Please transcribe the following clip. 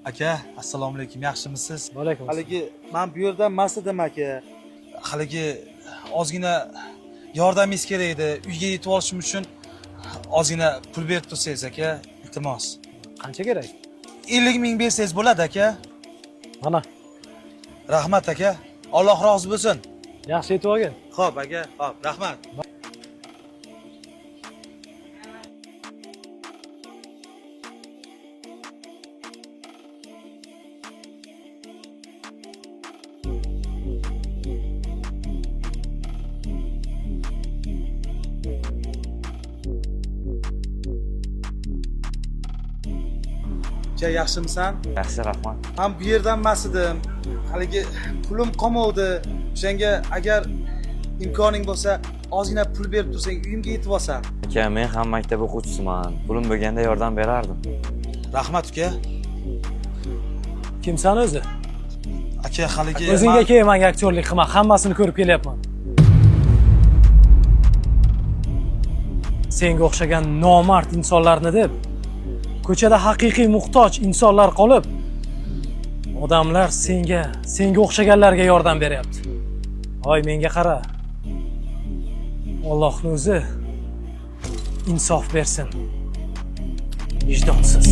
Aka, assalomu alaykum. Yaxshimisiz? Va alaykum assalom. Haligi men bu yerdan Maslidim aka. Haligi ozgina yordamingiz kerak edi. Uyga yetib olishim uchun ozgina pul berib tursangiz aka, iltimos. Qancha kerak? 50 ming bersangiz bo'ladi aka. Mana, Rahmat aka. Alloh rozi bo'lsin. yaxshi yetib olgin. Xo'p aka, xo'p, rahmat. Yaxshimisan? Yaxshi, rahmat. Men bu yerdan Maslidim. Haligi pulim qolmadi. O'shanga agar imkoning bo'lsa, ozgina pul berib tursang, uyimga yetib olsam. Aka, men ham maktab o'quvchisiman. Pulim bo'lganda yordam berardim. Rahmat uka. Kimsan o'zi? Aka, haligi O'zingga keyin menga aktyorlik qilma, hammasini ko'rib kelyapman. Senga o'xshagan nomard insonlarni deb ko'chada haqiqiy muhtoj insonlar qolib, odamlar senga o'xshaganlarga yordam beryapti. Voy, menga qara. Allohning o'zi insof bersin. Vijdonsiz.